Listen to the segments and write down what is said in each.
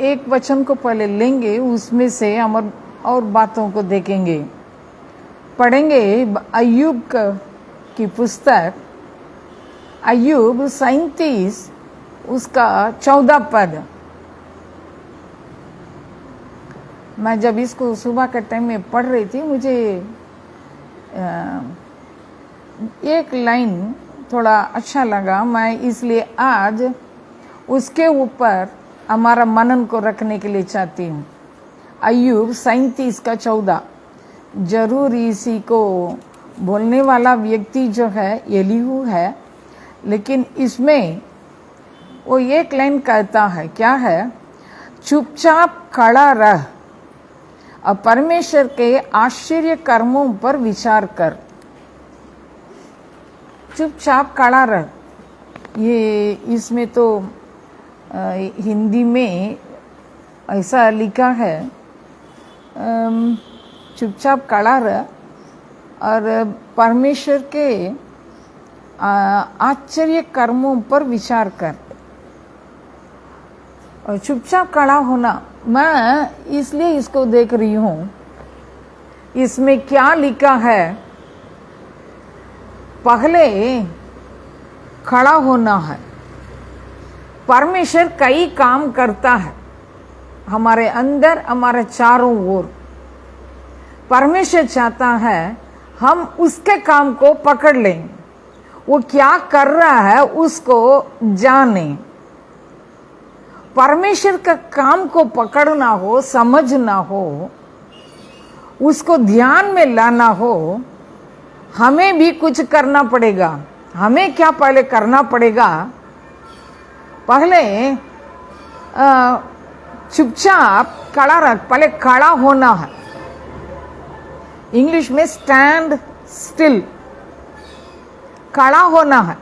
एक वचन को पहले लेंगे, उसमें से हम और बातों को देखेंगे। पढ़ेंगे अय्यूब की पुस्तक, अय्यूब 37 उसका 14 पद। मैं जब इसको सुबह के टाइम में पढ़ रही थी, मुझे एक लाइन थोड़ा अच्छा लगा। मैं इसलिए आज उसके ऊपर हमारा मनन को रखने के लिए चाहती हूँ। अय्यूब 37 का 14। जरूर इसी को बोलने वाला व्यक्ति जो है एलीहू है, लेकिन इसमें वो एक लाइन कहता है, क्या है? चुपचाप खड़ा रह और परमेश्वर के आश्चर्य कर्मों पर विचार कर। चुपचाप खड़ा रह, ये इसमें तो हिंदी में ऐसा लिखा है, चुपचाप खड़ा रह और परमेश्वर के आश्चर्य कर्मों पर विचार कर। और चुपचाप खड़ा होना, मैं इसलिए इसको देख रही हूँ, इसमें क्या लिखा है? पहले खड़ा होना है। परमेश्वर कई काम करता है हमारे अंदर, हमारे चारों ओर। परमेश्वर चाहता है हम उसके काम को पकड़ लें, वो क्या कर रहा है उसको जाने। परमेश्वर का काम को पकड़ना हो, समझना हो, उसको ध्यान में लाना हो, हमें भी कुछ करना पड़ेगा। हमें क्या पहले करना पड़ेगा? पहले चुपचाप खड़ा रह, पहले खड़ा होना है। इंग्लिश में स्टैंड स्टिल, खड़ा होना है।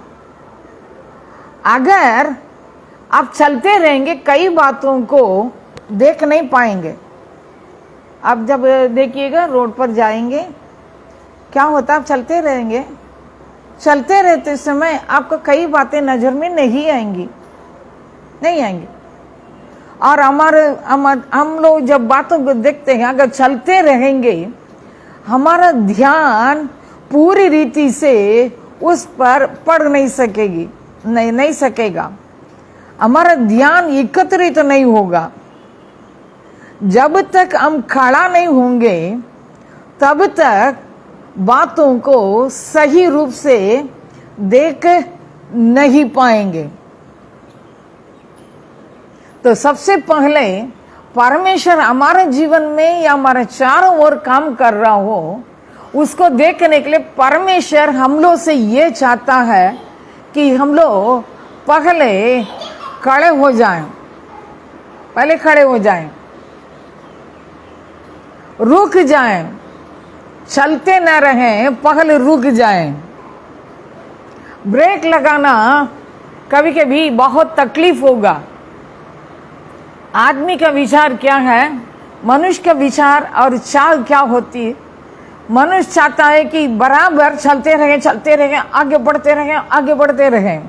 अगर आप चलते रहेंगे, कई बातों को देख नहीं पाएंगे। आप जब देखिएगा रोड पर जाएंगे, क्या होता है? आप चलते रहेंगे, चलते रहते समय आपको कई बातें नजर में नहीं आएंगी। और हम लोग जब बातों को देखते हैं, अगर चलते रहेंगे, हमारा ध्यान पूरी रीति से उस पर पड़ नहीं सकेगा। हमारा ध्यान एकत्रित नहीं होगा। जब तक हम खड़ा नहीं होंगे, तब तक बातों को सही रूप से देख नहीं पाएंगे। तो सबसे पहले परमेश्वर हमारे जीवन में या हमारे चारों ओर काम कर रहा हो, उसको देखने के लिए परमेश्वर हम लोग से ये चाहता है कि हम लोग पहले खड़े हो जाएं। पहले खड़े हो जाएं, रुक जाएं, चलते न रहें, पहले रुक जाएं। ब्रेक लगाना कभी कभी बहुत तकलीफ होगा। आदमी का विचार क्या है, मनुष्य का विचार और चाल क्या होती है? मनुष्य चाहता है कि बराबर चलते रहें, आगे बढ़ते रहें।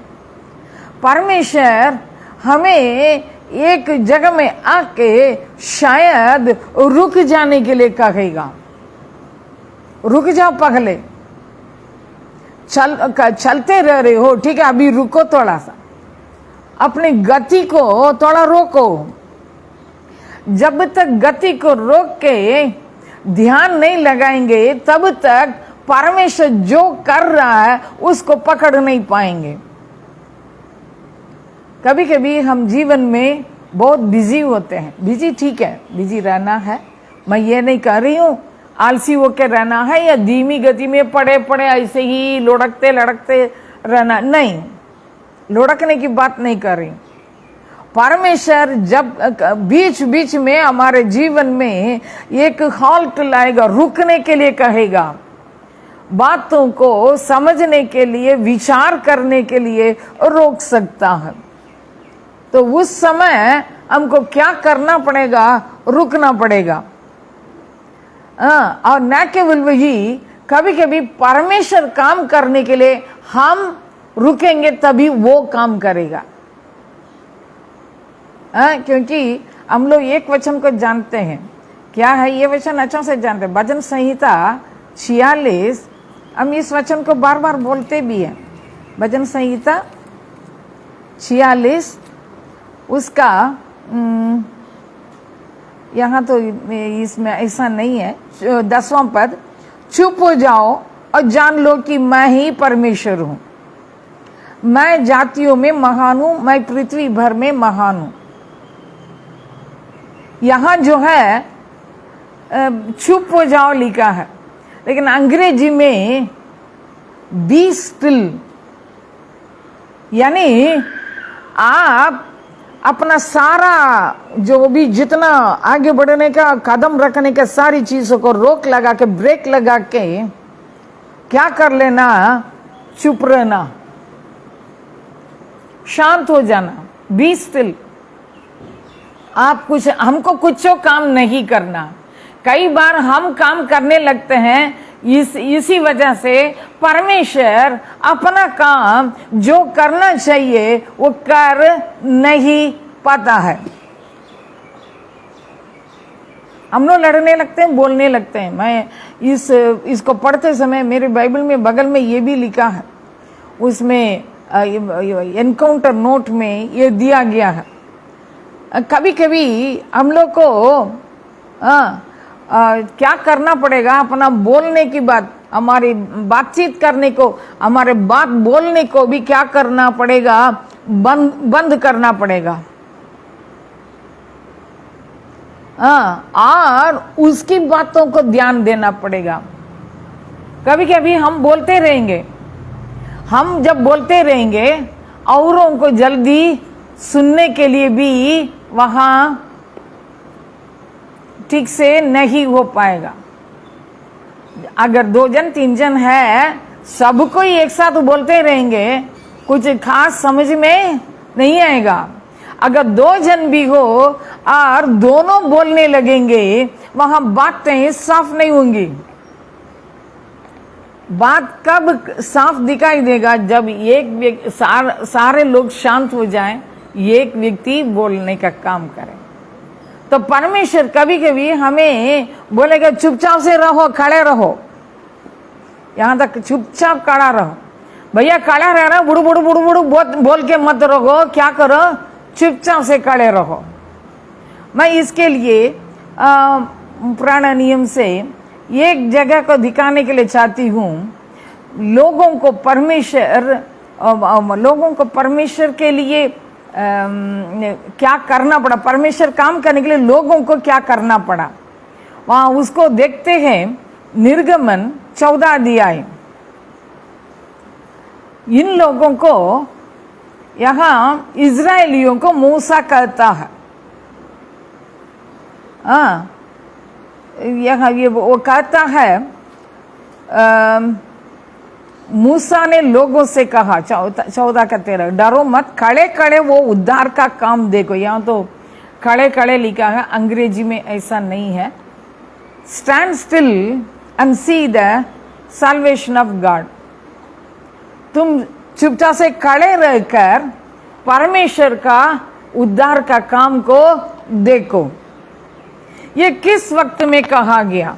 परमेश्वर हमें एक जगह में आके शायद रुक जाने के लिए कहेगा। रुक जाओ, पहले चलते रह रहे हो, ठीक है, अभी रुको, थोड़ा सा अपनी गति को थोड़ा रोको। जब तक गति को रोक के ध्यान नहीं लगाएंगे, तब तक परमेश्वर जो कर रहा है उसको पकड़ नहीं पाएंगे। कभी कभी हम जीवन में बहुत बिजी होते हैं। बिजी ठीक है, बिजी रहना है, मैं ये नहीं कह रही हूँ आलसी होकर रहना है या धीमी गति में पड़े ऐसे ही लुढ़कते रहना, नहीं, लुढ़कने की बात नहीं कर रही। परमेश्वर जब बीच बीच में हमारे जीवन में एक हॉल्ट लाएगा, रुकने के लिए कहेगा, बातों को समझने के लिए, विचार करने के लिए रोक सकता है। तो उस समय हमको क्या करना पड़ेगा? रुकना पड़ेगा। और न केवल वही, कभी कभी परमेश्वर काम करने के लिए हम रुकेंगे, तभी वो काम करेगा। क्योंकि हम लोग एक वचन को जानते हैं, क्या है ये वचन अच्छा से जानते हैं। भजन संहिता 46, हम इस वचन को बार बार बोलते भी हैं। भजन संहिता 46 उसका यहाँ तो इसमें ऐसा नहीं है, 10वां पद, चुप हो जाओ और जान लो कि मैं ही परमेश्वर हूं। मैं जातियों में महान हूं, मैं पृथ्वी भर में महान हूं। यहां जो है चुप हो जाओ लिखा है, लेकिन अंग्रेजी में बी स्टिल, यानी आप अपना सारा जो भी जितना आगे बढ़ने का कदम रखने का सारी चीजों को रोक लगा के, ब्रेक लगा के क्या कर लेना, चुप रहना, शांत हो जाना, बी स्टिल। आप कुछ, हमको कुछ काम नहीं करना। कई बार हम काम करने लगते हैं, इसी वजह से परमेश्वर अपना काम जो करना चाहिए वो कर नहीं पाता है। हम लोग लड़ने लगते हैं, बोलने लगते हैं। मैं इसको पढ़ते समय मेरे बाइबल में बगल में ये भी लिखा है, उसमें एनकाउंटर नोट में ये दिया गया है। कभी कभी हम लोग को क्या करना पड़ेगा, अपना बोलने की बात, हमारी बातचीत करने को, हमारे बात बोलने को भी क्या करना पड़ेगा, बंद करना पड़ेगा। और उसकी बातों को ध्यान देना पड़ेगा। कभी कभी हम बोलते रहेंगे, हम जब बोलते रहेंगे औरों को जल्दी सुनने के लिए भी वहां ठीक से नहीं हो पाएगा। अगर 2 जन 3 जन है, सबको ही एक साथ बोलते रहेंगे, कुछ खास समझ में नहीं आएगा। अगर 2 जन भी हो और दोनों बोलने लगेंगे, वहां बातें साफ नहीं होंगी। बात कब साफ दिखाई देगा, जब एक सारे लोग शांत हो जाएं, एक व्यक्ति बोलने का काम करे। तो परमेश्वर कभी कभी हमें बोलेगा चुपचाप से रहो, खड़े रहो, यहां तक चुपचाप खड़ा रहो। भैया खड़ा रहना, बुड़ू बुड़ू बुड़ू बुड़ू बोल के मत रहो, क्या करो, चुपचाप से खड़े रहो। मैं इसके लिए पुराना नियम से एक जगह को दिखाने के लिए चाहती हूं। लोगों को परमेश्वर के लिए क्या करना पड़ा, परमेश्वर काम करने के लिए लोगों को क्या करना पड़ा, वहां उसको देखते हैं। निर्गमन 14 अध्याय। इन लोगों को, यहां इजराइलियों को मूसा कहता है। यहां ये वो कहता है, मूसा ने लोगों से कहा, 14 का 13, डरो मत, खड़े खड़े वो उद्धार का काम देखो। यहां तो खड़े खड़े लिखा है, अंग्रेजी में ऐसा नहीं है। Stand still and see the salvation of God. तुम चुपचाप से खड़े रहकर परमेश्वर का उद्धार का काम को देखो। ये किस वक्त में कहा गया,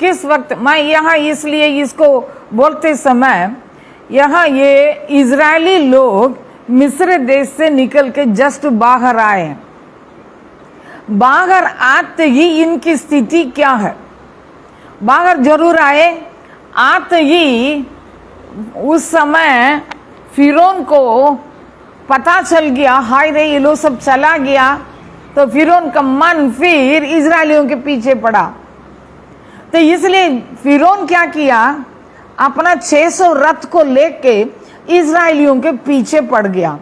किस वक्त? मैं यहां इसलिए इसको बोलते समय, यहां ये इजरायली लोग मिस्र देश से निकल के जस्ट बाहर आए हैं। बाहर आते ही इनकी स्थिति क्या है? बाहर जरूर आए, आते ही उस समय फिरौन को पता चल गया, हाय रे ये लोग सब चला गया। तो फिरौन का मन फिर इजरायलियों के पीछे पड़ा। तो इसलिए फिरौन क्या किया, अपना 600 रथ को लेके इजरायलियों के पीछे पड़ गया।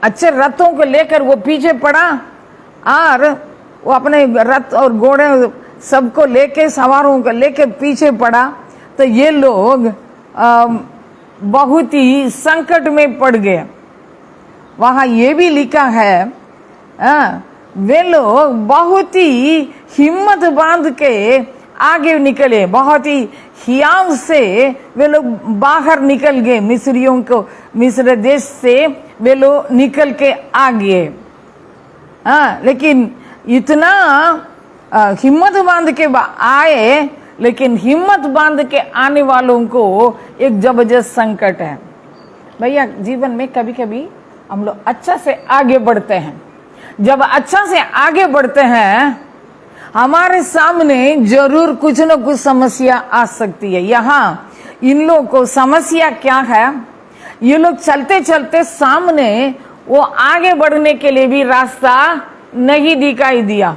अच्छे रथों को लेकर वो पीछे पड़ा और वो अपने रथ और घोड़े सबको लेके, सवारों को लेके पीछे पड़ा। तो ये लोग बहुत ही संकट में पड़ गए। वहां ये भी लिखा है, वे लोग बहुत ही हिम्मत बांध के आगे निकले, बहुत ही हियाव से वे लोग बाहर निकल गए, मिस्रियों को मिस्र देश से वे लोग निकल के आ गए। लेकिन इतना हिम्मत बांध के आए, लेकिन हिम्मत बांध के आने वालों को एक जबरदस्त संकट है। भैया जीवन में कभी कभी हम लोग अच्छा से आगे बढ़ते हैं, जब अच्छा से आगे बढ़ते हैं हमारे सामने जरूर कुछ न कुछ समस्या आ सकती है। यहाँ इन लोगों को समस्या क्या है, ये लोग चलते चलते सामने वो आगे बढ़ने के लिए भी रास्ता नहीं दिखाई दिया,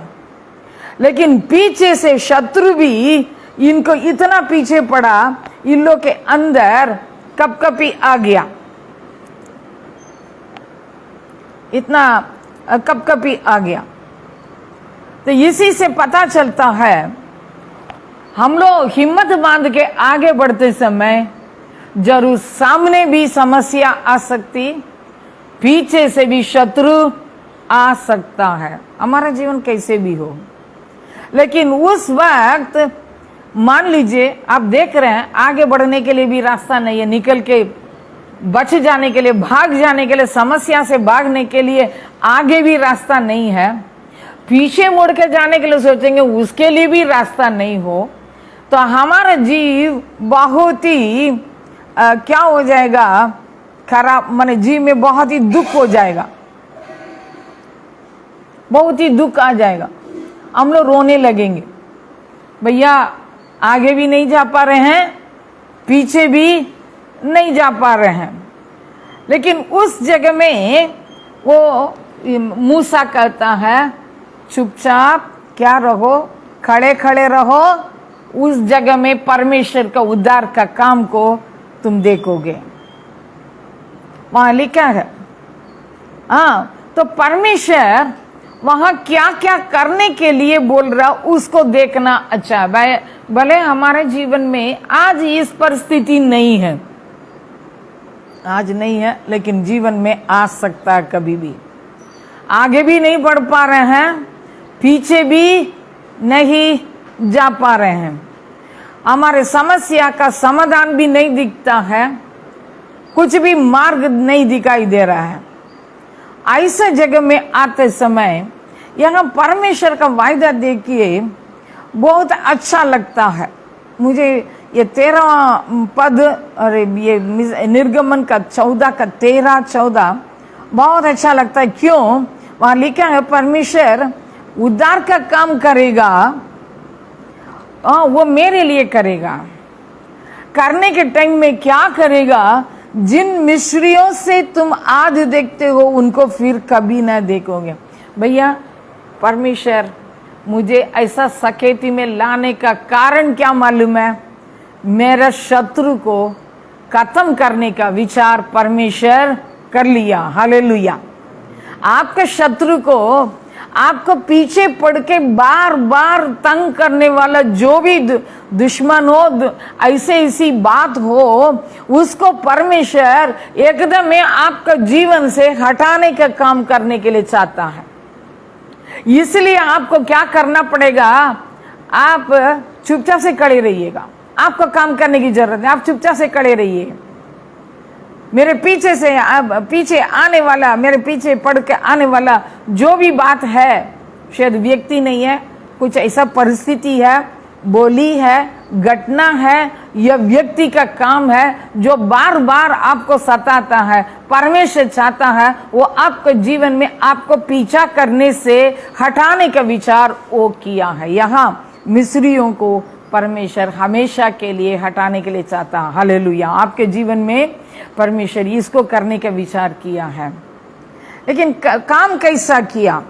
लेकिन पीछे से शत्रु भी इनको इतना पीछे पड़ा, इन लोग के अंदर कपकपी आ गया, इतना कपकपी आ गया। तो इसी से पता चलता है हम लोग हिम्मत बांध के आगे बढ़ते समय जरूर सामने भी समस्या आ सकती, पीछे से भी शत्रु आ सकता है, हमारा जीवन कैसे भी हो। लेकिन उस वक्त मान लीजिए आप देख रहे हैं आगे बढ़ने के लिए भी रास्ता नहीं है, निकल के बच जाने के लिए, भाग जाने के लिए, समस्या से भागने के लिए आगे भी रास्ता नहीं है, पीछे मुड़ के जाने के लिए सोचेंगे उसके लिए भी रास्ता नहीं हो, तो हमारा जीव बहुत ही क्या हो जाएगा, खराब, माने जीव में बहुत ही दुख हो जाएगा, बहुत ही दुख आ जाएगा, हम लोग रोने लगेंगे। भैया आगे भी नहीं जा पा रहे हैं, पीछे भी नहीं जा पा रहे हैं। लेकिन उस जगह में वो मूसा कहता है चुपचाप क्या रहो, खड़े खड़े रहो, उस जगह में परमेश्वर का उद्धार का काम को तुम देखोगे। वहां लिखा है। तो परमेश्वर वहां क्या क्या करने के लिए बोल रहा उसको देखना अच्छा है। भले हमारे जीवन में आज इस परिस्थिति नहीं है, आज नहीं है, लेकिन जीवन में आ सकता है कभी भी। आगे भी नहीं बढ़ पा रहे हैं, पीछे भी नहीं जा पा रहे हैं, हमारे समस्या का समाधान भी नहीं दिखता है, कुछ भी मार्ग नहीं दिखाई दे रहा है। ऐसे जगह में आते समय यहाँ परमेश्वर का वायदा देखिए, बहुत अच्छा लगता है मुझे। ये 13 पद, अरे ये निर्गमन का 14 का 13-14 बहुत अच्छा लगता है। क्यों? वहां लिखा है परमेश्वर उद्धार का काम करेगा, वो मेरे लिए करेगा। करने के टाइम में क्या करेगा? जिन मिस्रियों से तुम आज देखते हो उनको फिर कभी ना देखोगे। भैया परमेश्वर मुझे ऐसा सकेती में लाने का कारण क्या मालूम है? मेरे शत्रु को खत्म करने का विचार परमेश्वर कर लिया। हालेलुया। आपके शत्रु को, आपको पीछे पड़ के बार बार तंग करने वाला जो भी दुश्मन हो, ऐसी बात हो, उसको परमेश्वर एकदम आपका जीवन से हटाने का काम करने के लिए चाहता है। इसलिए आपको क्या करना पड़ेगा? आप चुपचाप से खड़े रहिएगा, आपको काम करने की जरूरत है, आप चुपचाप से खड़े रहिए। मेरे पीछे से पीछे आने वाला, मेरे पीछे पड़ के आने वाला जो भी बात है, शायद व्यक्ति नहीं है, कुछ ऐसा परिस्थिति है, बोली है, घटना है, यह व्यक्ति का काम है जो बार बार आपको सताता है। परमेश्वर चाहता है वो आपके जीवन में आपको पीछा करने से हटाने का विचार वो किया है। यहाँ मिस्रियों को परमेश्वर हमेशा के लिए हटाने के लिए चाहता है। हालेलुया। आपके जीवन में परमेश्वर इसको करने का विचार किया है। लेकिन काम कैसा किया?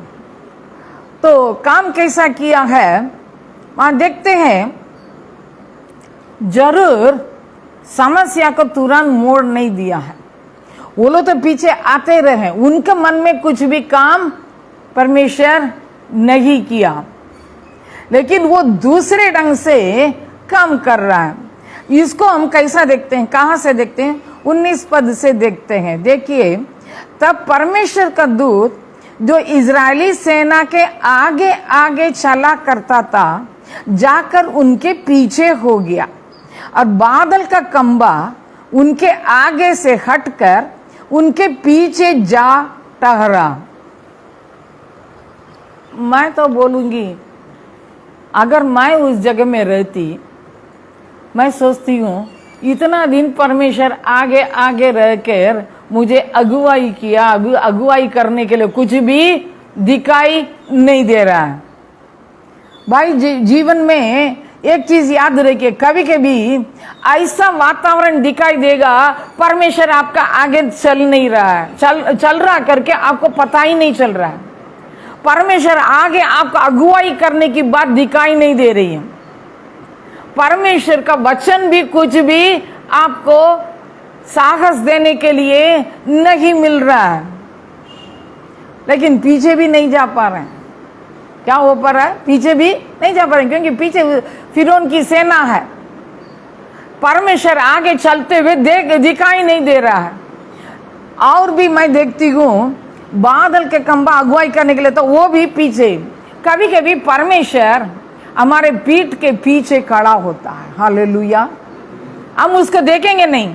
तो काम कैसा किया है वहां देखते हैं। जरूर समस्या को तुरंत मोड़ नहीं दिया है, वो लोग तो पीछे आते रहे, उनके मन में कुछ भी काम परमेश्वर नहीं किया, लेकिन वो दूसरे ढंग से काम कर रहा है। इसको हम कैसा देखते हैं, कहां से देखते हैं? 19 पद से देखते हैं। देखिए, तब परमेश्वर का दूत जो इजरायली सेना के आगे आगे चला करता था, जाकर उनके पीछे हो गया और बादल का खंबा उनके आगे से हटकर उनके पीछे जा ठहरा। मैं तो बोलूंगी, अगर मैं उस जगह में रहती, मैं सोचती हूं इतना दिन परमेश्वर आगे आगे रहकर मुझे अगुवाई किया, अगुवाई करने के लिए कुछ भी दिखाई नहीं दे रहा है। भाई जीवन में एक चीज याद रखिए, कभी कभी ऐसा वातावरण दिखाई देगा परमेश्वर आपका आगे चल नहीं रहा है, चल रहा करके आपको पता ही नहीं चल रहा है। परमेश्वर आगे आपको अगुवाई करने की बात दिखाई नहीं दे रही है। परमेश्वर का वचन भी कुछ भी आपको साहस देने के लिए नहीं मिल रहा है, लेकिन पीछे भी नहीं जा पा रहे हैं। क्या हो पा रहा है? पीछे भी नहीं जा पा रहे, क्योंकि पीछे फिरौन की सेना है। परमेश्वर आगे चलते हुए दिखाई नहीं दे रहा है। और भी मैं देखती हूँ बादल के खंबा अगुवाई करने के लिए, तो वो भी पीछे। कभी कभी परमेश्वर हमारे पीठ के पीछे खड़ा होता है। हालेलुया। हम उसको देखेंगे नहीं,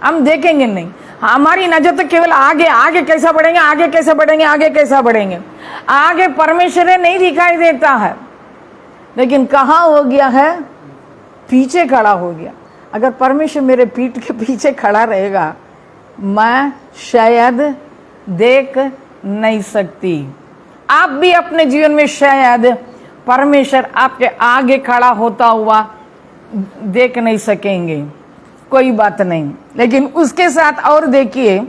हम देखेंगे नहीं, हमारी नजर तो केवल आगे, आगे कैसा बढ़ेंगे, आगे कैसा बढ़ेंगे, आगे कैसा बढ़ेंगे। आगे परमेश्वर नहीं दिखाई देता है, लेकिन कहाँ हो गया है? पीछे खड़ा हो गया। अगर परमेश्वर मेरे पीठ के पीछे खड़ा रहेगा, मैं शायद देख नहीं सकती। आप भी अपने जीवन में शायद परमेश्वर आपके आगे खड़ा होता हुआ देख नहीं सकेंगे, कोई बात नहीं। लेकिन उसके साथ और देखिए,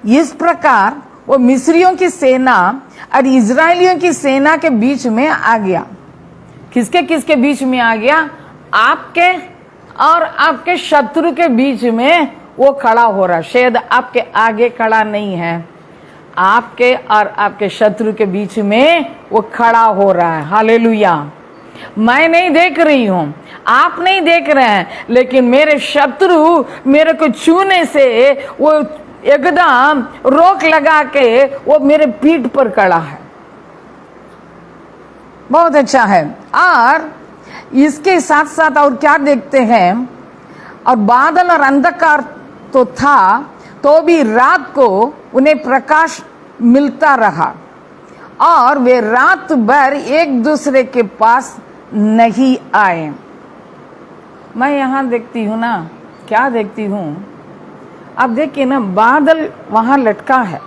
इस प्रकार वो मिस्रियों की सेना और इजरायलियों की सेना के बीच में आ गया। किसके किसके बीच में आ गया? आपके और आपके शत्रु के बीच में वो खड़ा हो रहा। शायद आपके आगे खड़ा नहीं है, आपके और आपके शत्रु के बीच में वो खड़ा हो रहा है। हालेलुया। मैं नहीं देख रही हूं, आप नहीं देख रहे हैं, लेकिन मेरे शत्रु मेरे को छूने से वो एकदम रोक लगा के वो मेरे पीठ पर खड़ा है। बहुत अच्छा है। और इसके साथ साथ और क्या देखते हैं? और बादल और अंधकार तो था, तो भी रात को उन्हें प्रकाश मिलता रहा और वे रात भर एक दूसरे के पास नहीं आए। मैं यहां देखती हूं ना, क्या देखती हूं? अब देखिए ना, बादल वहां लटका है।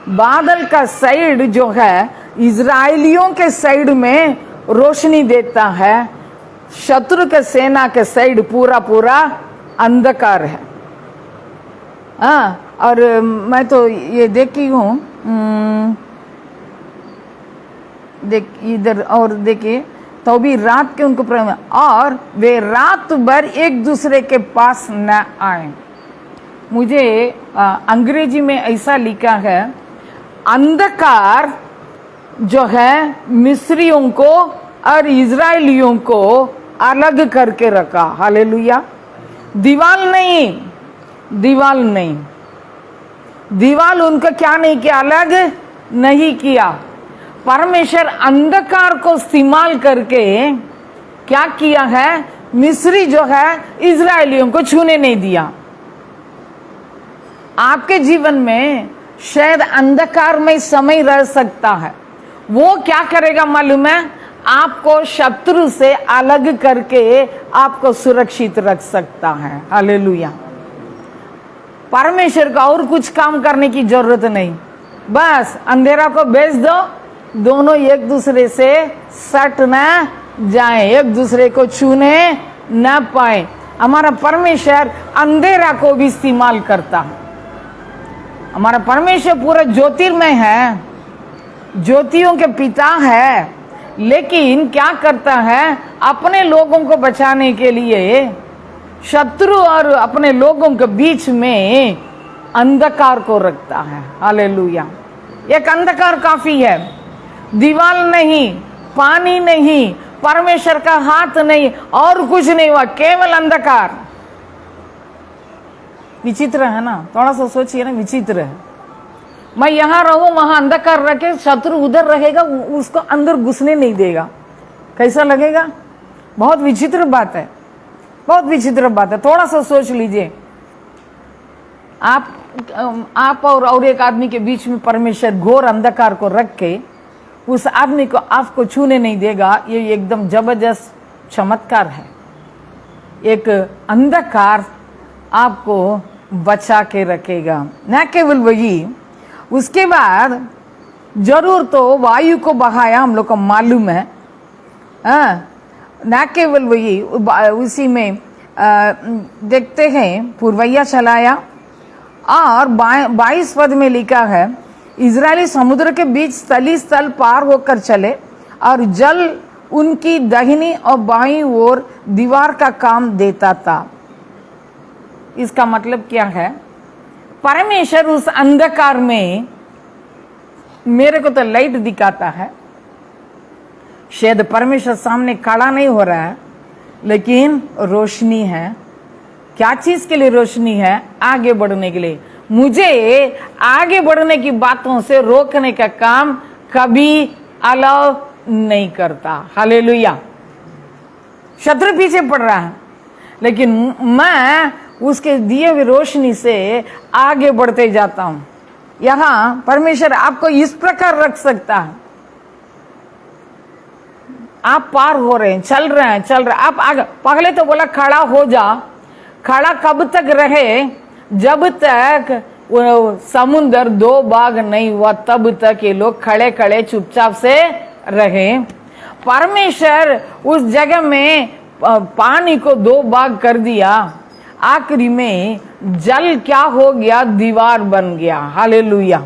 बादल का साइड जो है इजरायलियों के साइड में रोशनी देता है, शत्रु के सेना के साइड पूरा पूरा अंधकार है। और मैं तो ये देखी हूं, देख इधर और देखिए, तो भी रात के उनको और वे रात भर एक दूसरे के पास न आए। मुझे अंग्रेजी में ऐसा लिखा है, अंधकार जो है मिस्रियों को और इजरायलियों को अलग करके रखा। हालेलुया। दीवाल नहीं, दीवाल नहीं, दीवाल उनको क्या नहीं किया? अलग नहीं किया। परमेश्वर अंधकार को इस्तेमाल करके क्या किया है? मिस्री जो है इजरायलियों को छूने नहीं दिया। आपके जीवन में शायद अंधकार में समय रह सकता है, वो क्या करेगा मालूम है? आपको शत्रु से अलग करके आपको सुरक्षित रख सकता है। हालेलुया। परमेश्वर का और कुछ काम करने की जरूरत नहीं, बस अंधेरा को भेज दो, दोनों एक दूसरे से सट न जाएं, एक दूसरे को छूने न पाए। हमारा परमेश्वर अंधेरा को भी इस्तेमाल करता है। हमारा परमेश्वर पूरा ज्योतिर्मय है, ज्योतियों के पिता है, लेकिन क्या करता है? अपने लोगों को बचाने के लिए शत्रु और अपने लोगों के बीच में अंधकार को रखता है। हालेलुया। एक अंधकार काफी है, दीवाल नहीं, पानी नहीं, परमेश्वर का हाथ नहीं, और कुछ नहीं हुआ, केवल अंधकार। विचित्र है ना? थोड़ा सा सोचिए ना, विचित्र है। मैं यहां रहूं, वहां अंधकार रखे, शत्रु उधर रहेगा, उसको अंदर घुसने नहीं देगा। कैसा लगेगा? बहुत विचित्र बात है, बहुत विचित्र बात है। थोड़ा सा सोच लीजिए, आप और एक आदमी के बीच में परमेश्वर घोर अंधकार को रख के उस आदमी को आपको छूने नहीं देगा। ये एकदम जबरदस्त चमत्कार है। एक अंधकार आपको बचा के रखेगा। न केवल वही, उसके बाद जरूर तो वायु को बहाया, हम लोग को मालूम है। न केवल वही, उसी में देखते हैं पुरवैया चलाया, और 22 पद में लिखा है, इजरायली समुद्र के बीच स्थली स्थल पार होकर चले और जल उनकी दाहिनी और बाईं ओर दीवार का काम देता था। इसका मतलब क्या है? परमेश्वर उस अंधकार में, मेरे को तो लाइट दिखाता है, शायद परमेश्वर सामने खड़ा नहीं हो रहा है, लेकिन रोशनी है। क्या चीज के लिए रोशनी है? आगे बढ़ने के लिए। मुझे आगे बढ़ने की बातों से रोकने का काम कभी अलाउ नहीं करता। हालेलुया। शत्रु पीछे पड़ रहा है, लेकिन मैं उसके दिए हुए रोशनी से आगे बढ़ते जाता हूं। यहां परमेश्वर आपको इस प्रकार रख सकता है। आप पार हो रहे हैं, चल रहे हैं, आप आगे। पहले तो बोला खड़ा हो जा। खड़ा कब तक रहे? जब तक वो समुद्र 2 भाग नहीं हुआ, तब तक ये लोग खड़े खड़े चुपचाप से रहे। परमेश्वर उस जगह में पानी को 2 भाग कर दिया। आखिरी में जल क्या हो गया? दीवार बन गया। हालेलुया।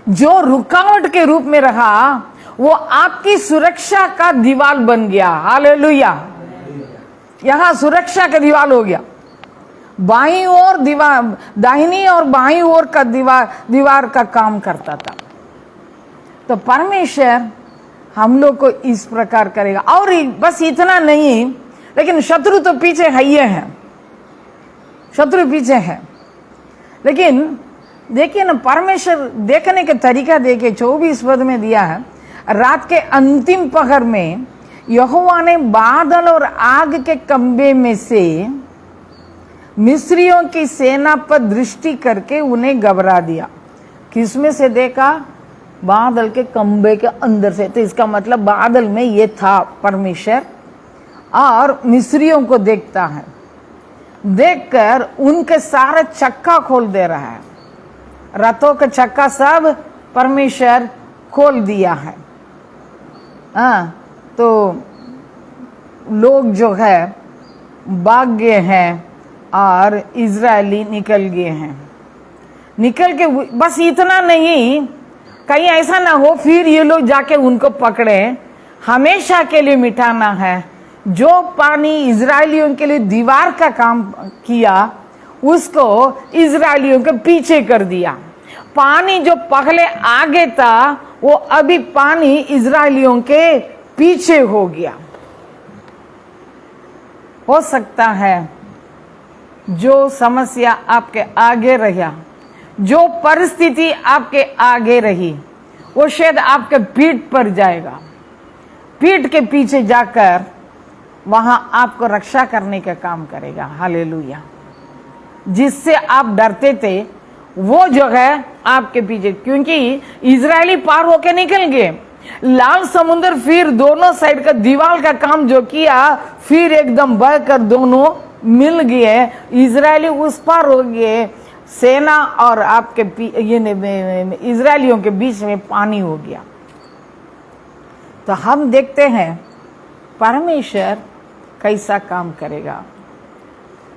जो रुकावट के रूप में रहा, वो आपकी सुरक्षा का दीवार बन गया। हालेलुया। यहां सुरक्षा का दीवार हो गया। बाईं ओर दीवार, दाहिनी और बाईं ओर का दीवार का काम करता था। तो परमेश्वर हम लोग को इस प्रकार करेगा। और बस इतना नहीं, लेकिन शत्रु तो पीछे है ही है, शत्रु पीछे है। लेकिन देखिए ना, परमेश्वर देखने का तरीका देखिए। 24 पद में दिया है, रात के अंतिम पहर में यहोवा ने बादल और आग के कंबे में से मिस्रियों की सेना पर दृष्टि करके उन्हें घबरा दिया। किसमें से देखा? बादल के कंबे के अंदर से। तो इसका मतलब बादल में ये था परमेश्वर, और मिस्रियों को देखता है। देखकर उनके सारे चक्का खोल दे रहा है। रथों का चक्का सब परमेश्वर खोल दिया है। तो लोग जो है भाग गए हैं और इजरायली निकल गए हैं। निकल के बस इतना नहीं, कहीं ऐसा ना हो फिर ये लोग जाके उनको पकड़े। हमेशा के लिए मिटाना है। जो पानी इजरायलियों के लिए दीवार का काम किया, उसको इजरायलियों के पीछे कर दिया। पानी जो पहले आगे था, वो अभी पानी इजरायलियों के पीछे हो गया। हो सकता है जो समस्या आपके आगे रहा, जो परिस्थिति आपके आगे रही, वो शायद आपके पीठ पर जाएगा। पीठ के पीछे जाकर वहां आपको रक्षा करने का काम करेगा। हालेलुया। जिससे आप डरते थे, वो जो है आपके पीछे, क्योंकि इजरायली पार होके निकल गए। लाल समुद्र फिर दोनों साइड का दीवार का काम जो किया, फिर एकदम बहकर दोनों मिल गए। इजरायली उस पार हो गए, सेना और आपके इजरायलियों के बीच में पानी हो गया। तो हम देखते हैं परमेश्वर कैसा काम करेगा।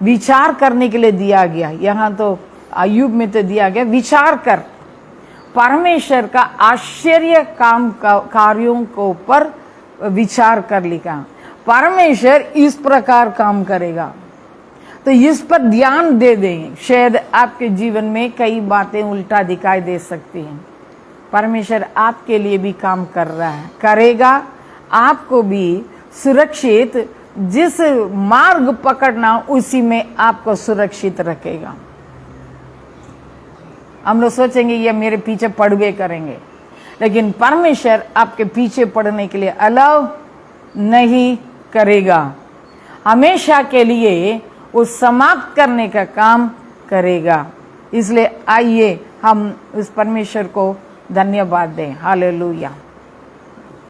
विचार करने के लिए दिया गया। यहां तो अय्यूब में तो दिया गया, विचार कर परमेश्वर का आश्चर्य काम कार्यों को ऊपर विचार कर लिखा। परमेश्वर इस प्रकार काम करेगा, तो इस पर ध्यान दे दें। शायद आपके जीवन में कई बातें उल्टा दिखाई दे सकती हैं। परमेश्वर आपके लिए भी काम कर रहा है, करेगा। आपको भी सुरक्षित, जिस मार्ग पकड़ना उसी में आपको सुरक्षित रखेगा। हम लोग सोचेंगे ये मेरे पीछे पड़वे करेंगे, लेकिन परमेश्वर आपके पीछे पड़ने के लिए अलाउ नहीं करेगा, हमेशा के लिए वो समाप्त करने का काम करेगा। इसलिए आइए हम उस परमेश्वर को धन्यवाद दें। हालेलुया।